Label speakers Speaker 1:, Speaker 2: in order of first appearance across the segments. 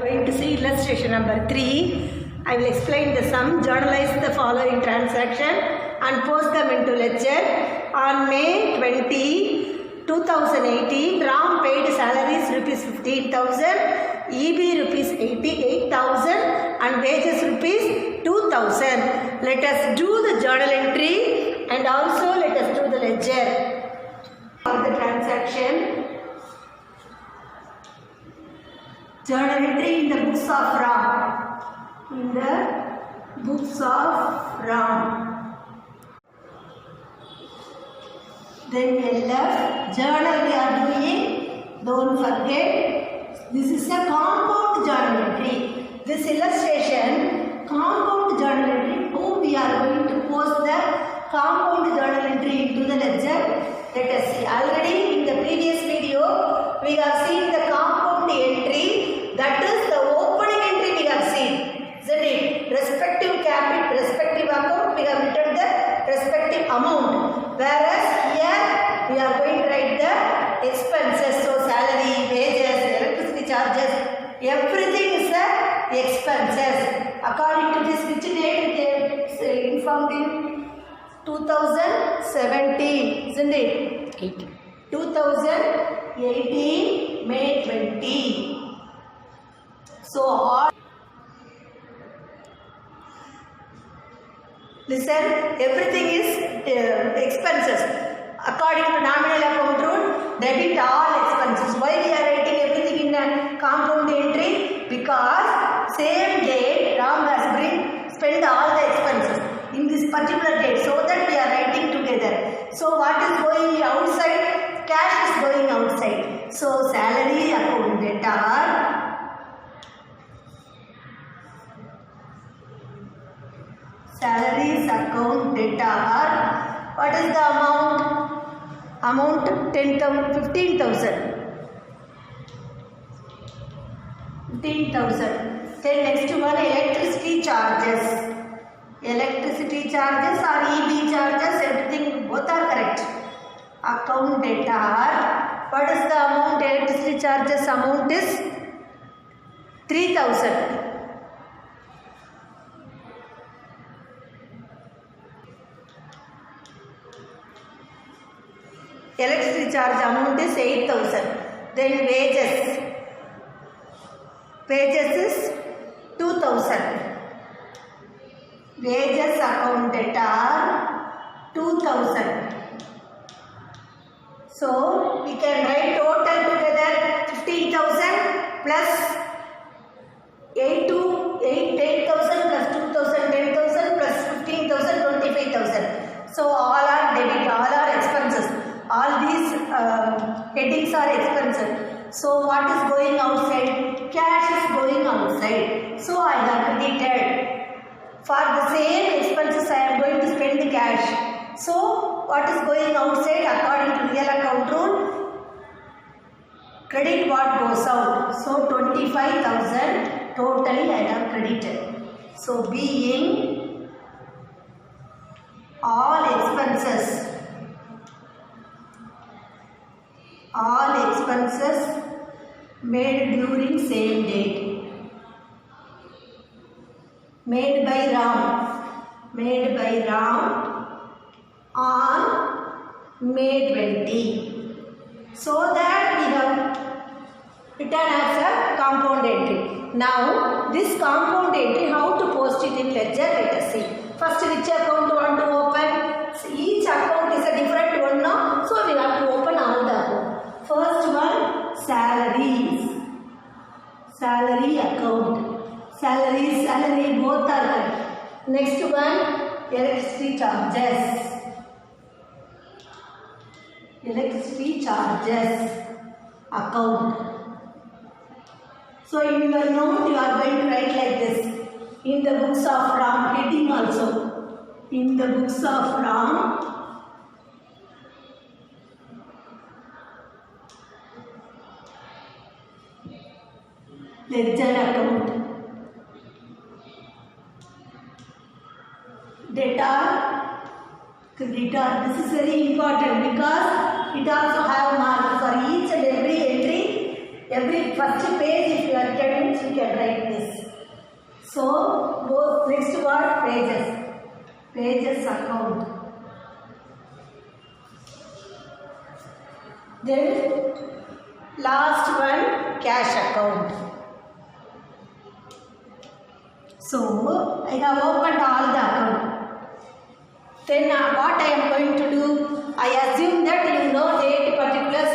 Speaker 1: going to see illustration number 3. I will explain the sum, journalize the following transaction and post them into ledger. On May 20, 2018, Ram paid salaries rupees 15,000, EB rupees 88,000 and wages rupees 2,000. Let us do the journal entry and also let us do the ledger of the transaction. Journal entry in the books of Ram. In the books of Ram. Then LF, journal we are doing, don't forget, this is a compound journal entry. This illustration, compound journal entry, how we are going to post the compound journal entry into the ledger. Let us see. Already in the previous video, we have seen the compound entry, that is the opening entry we have seen. Isn't it? Respective capital, respective account, we have written the respective amount. Whereas here, we are going to write the expenses. So, salary, wages, electricity charges, everything is the expenses. According to this, which date they informed in 2017, isn't it? 18. 2018, May 20. So, all listen, everything is expenses. According to nominal account rule, debit all expenses. Why we are writing everything in a compound entry? Because same date Ram has spent all the expenses in this particular date, so that we are writing together. So what is going outside? Cash is going outside. So salary account debtor. Salaries account debtor. What is the amount? Amount 15,000. 15,000. Then next one, electricity charges. Electricity charges or EB charges, everything both are correct. Account debtor. What is the amount? Electricity charges amount is 3,000. Electricity charge amount is 8,000. Then wages. Wages is 2,000. Wages account debtor 2,000. So we can write total together 15,000 plus 8,000 plus 2,000, 10,000 plus 15,000, 25,000. So all are debit, all are expenses. All these headings are expenses. So what is going outside? Cash is going outside. So I have credited. For the same expenses I am going to spend the cash. So what is going outside according to real account rule? Credit what goes out. So 25,000 totally I have credited. So being all expenses made during same date. Made by Ram on May 20. So that we have written as a compound entry. Now this compound entry, how to post it in ledger, let us see. First, which account you want to open? So each account is a different one now. So we have to open all the account. First one, salaries. Salary account. Salary, both are correct. Next one, electricity charges. Electricity charges account. So in your note you are going to write like this. In the books of Ram, heading also. In the books of Ram, ledger account. Debtor, creditor. This is very important because it also have mark for each and every entry. Every first page, if you are attending, you can write this. So, go next word, pages. Pages account. Then, last one, cash account. So, I have opened all the account. Then, what I am going to do? I assume that you know date, particulars,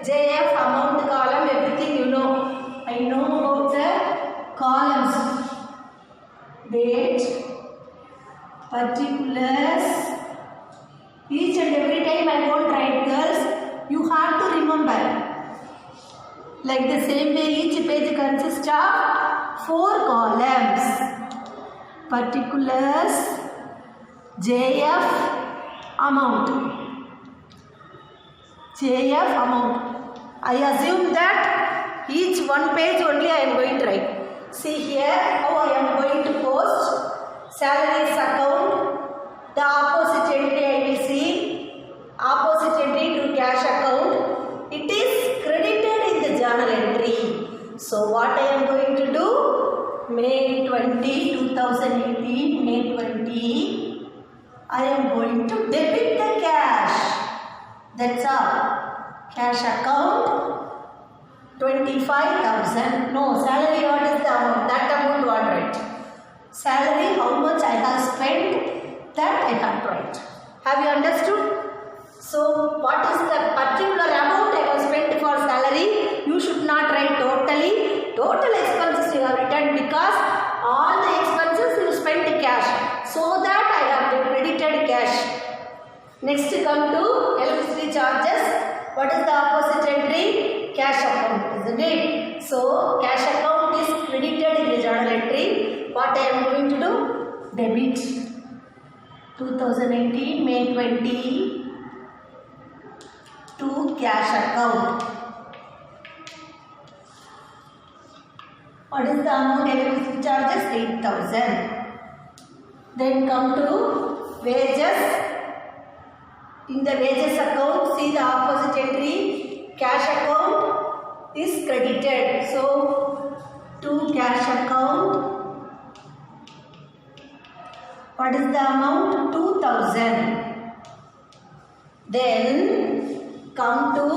Speaker 1: JF, amount, column, everything you know. I know about the columns. Date, particulars. Each and every time I won't write, girls, you have to remember. Like the same way, each page consists of 4 columns. Particulars, JF, amount. JF, amount. I assume that each one page only I am going to write. See here how I am going to post salaries account. The opposite entry I will see. Opposite entry to cash account. It is credited in the journal entry. So what I am going to do? May 20, 2018, May 20. I am going to debit the cash. That's all. Cash account 25,000. No, salary, what is the amount? That amount what right? Salary, how much I have spent, that I have write. Have you understood? So, what is the particular amount I have spent for salary? You should not write totally. Total expenses you have written because all the expenses you spent cash. So that I have credited cash. Next come to electricity charges. What is the opposite entry? Cash account, isn't it? So, cash account is credited in the journal entry. What I am going to do? Debit. 2018, May 20 to cash account. What is the amount electricity charges? 8,000. Then come to wages. In the wages account, see the opposite entry, cash account is credited. So, to cash account, what is the amount? 2,000. Then, come to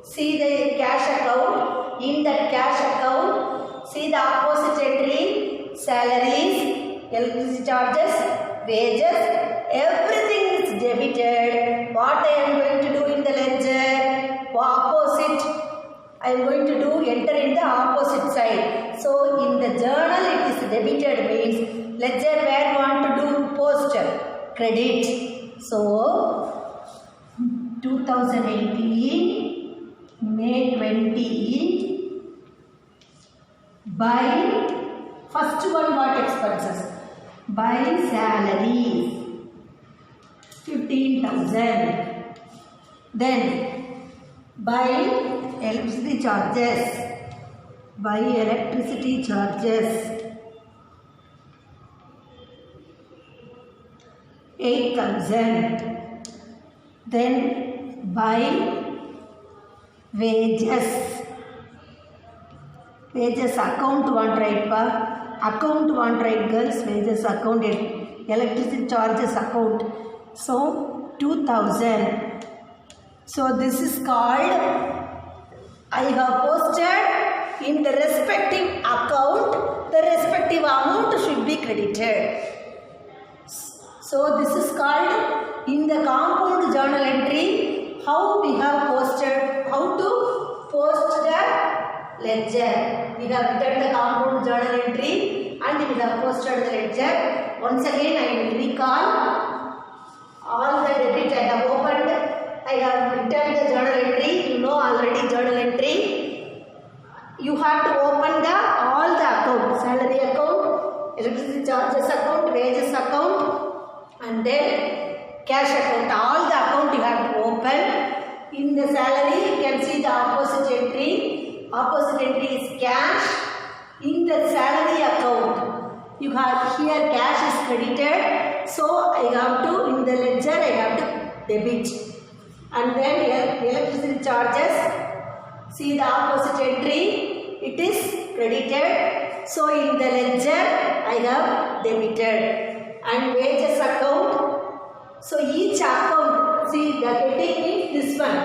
Speaker 1: see the cash account. In that cash account, see the opposite entry, salaries, electricity charges, wages, everything is debited. What I am going to do in the ledger? Opposite. I am going to do enter in the opposite side. So in the journal it is debited means ledger where you want to do post credit. So 2018 May 20 by first one what expenses? By salaries 15,000. Then by electricity charges. By electricity charges 8,000. Then by wages. Wages account one right pa. Account one right girls. Wages account. Electricity charges account. So 2,000. So this is called I have posted in the respective account. The respective amount should be credited. So this is called in the compound journal entry. How we have posted? How to post the ledger? We have written the compound journal entry and we have posted the ledger. Once again I will recall. All the debit I have opened, I have written the journal entry. You know already journal entry. You have to open all the account, salary account, electricity charges account, wages account, and then cash account. All the account you have to open. In the salary, you can see the opposite entry. Opposite entry is cash. In the salary account, you have here cash is credited. So I have to, in the ledger, I have to debit. And then electricity charges See the opposite entry, it is credited. So in the ledger I have debited. And wages account. So each account, see the heading is this one.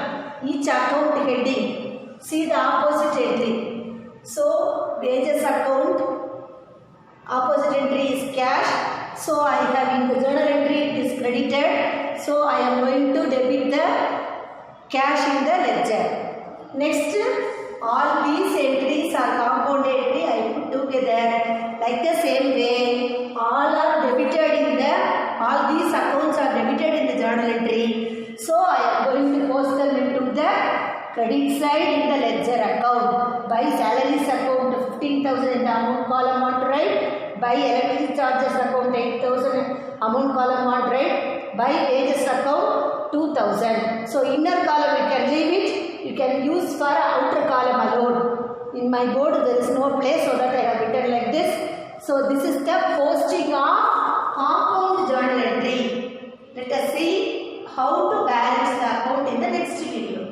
Speaker 1: Each account heading. See the opposite entry. So wages account, opposite entry is cash. So I have in the journal entry it is credited. So I am going to debit the cash in the ledger. Next, all these entries are compound entry I put together like the same way. All are debited in the, all these accounts are debited in the journal entry. So I am going to post them into the credit side in the ledger account. By salaries account 15,000 in the amount column on right. By electricity charges account 8,000 amount column on right. By wages account 2,000. So inner column you can leave it. You can use for outer column alone. In my board there is no place, so that I have written like this. So this is the posting of compound journal entry. Let us see how to balance the account in the next video.